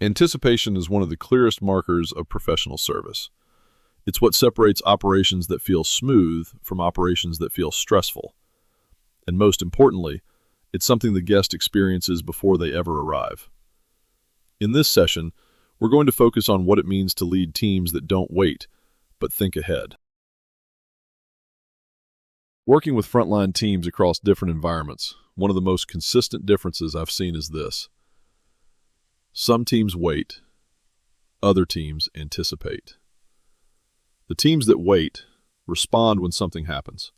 Anticipation is one of the clearest markers of professional service. It's what separates operations that feel smooth from operations that feel stressful. And most importantly, it's something the guest experiences before they ever arrive. In this session, we're going to focus on what it means to lead teams that don't wait, but think ahead. Working with frontline teams across different environments, one of the most consistent differences I've seen is this. Some teams wait, other teams anticipate. The teams that wait respond when something happens.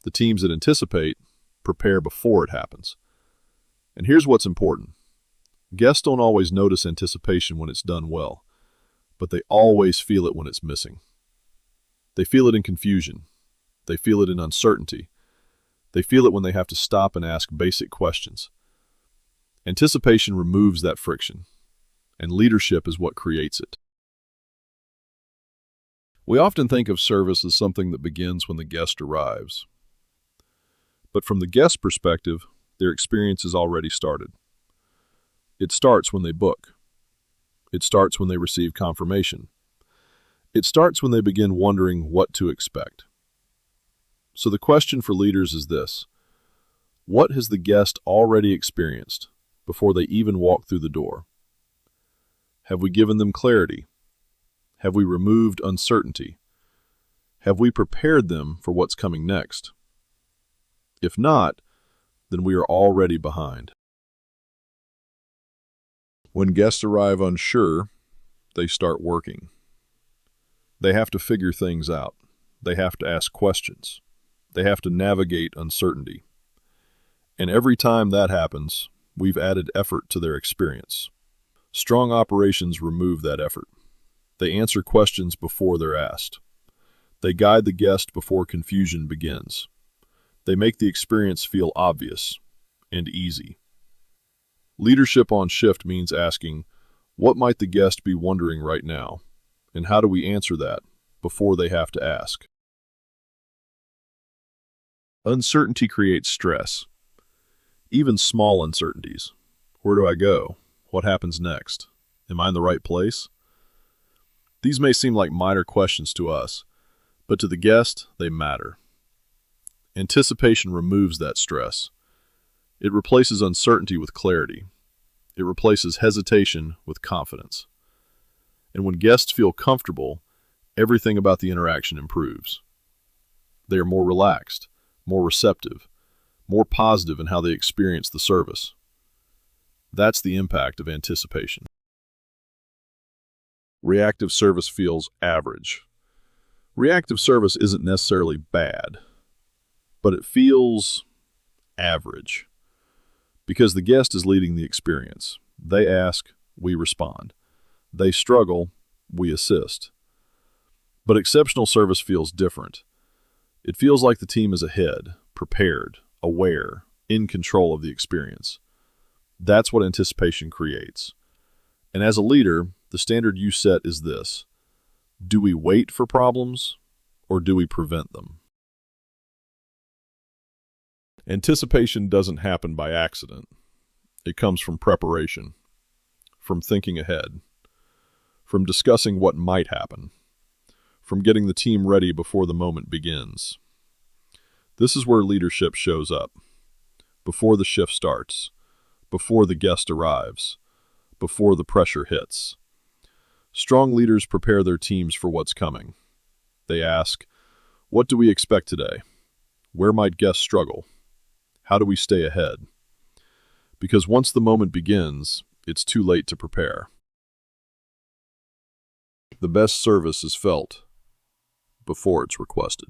The teams that anticipate prepare before it happens. And here's what's important. Guests don't always notice anticipation when it's done well, but they always feel it when it's missing. They feel it in confusion. They feel it in uncertainty. They feel it when they have to stop and ask basic questions. Anticipation removes that friction, and leadership is what creates it. We often think of service as something that begins when the guest arrives. But from the guest's perspective, their experience has already started. It starts when they book. It starts when they receive confirmation. It starts when they begin wondering what to expect. So the question for leaders is this: what has the guest already experienced before they even walk through the door? Have we given them clarity? Have we removed uncertainty? Have we prepared them for what's coming next? If not, then we are already behind. When guests arrive unsure, they start working. They have to figure things out. They have to ask questions. They have to navigate uncertainty. And every time that happens, we've added effort to their experience. Strong operations remove that effort. They answer questions before they're asked. They guide the guest before confusion begins. They make the experience feel obvious and easy. Leadership on shift means asking, what might the guest be wondering right now? And how do we answer that before they have to ask? Uncertainty creates stress. Even small uncertainties. Where do I go? What happens next? Am I in the right place? These may seem like minor questions to us, but to the guest, they matter. Anticipation removes that stress. It replaces uncertainty with clarity. It replaces hesitation with confidence. And when guests feel comfortable, everything about the interaction improves. They are more relaxed, more receptive, more positive in how they experience the service. That's the impact of anticipation. Reactive service feels average. Reactive service isn't necessarily bad, but it feels average because the guest is leading the experience. They ask, we respond. They struggle, we assist. But exceptional service feels different. It feels like the team is ahead, prepared, aware, in control of the experience. That's what anticipation creates. And as a leader, the standard you set is this: do we wait for problems or do we prevent them? Anticipation doesn't happen by accident. It comes from preparation, from thinking ahead, from discussing what might happen, from getting the team ready before the moment begins. This is where leadership shows up, before the shift starts, before the guest arrives, before the pressure hits. Strong leaders prepare their teams for what's coming. They ask, what do we expect today? Where might guests struggle? How do we stay ahead? Because once the moment begins, it's too late to prepare. The best service is felt before it's requested.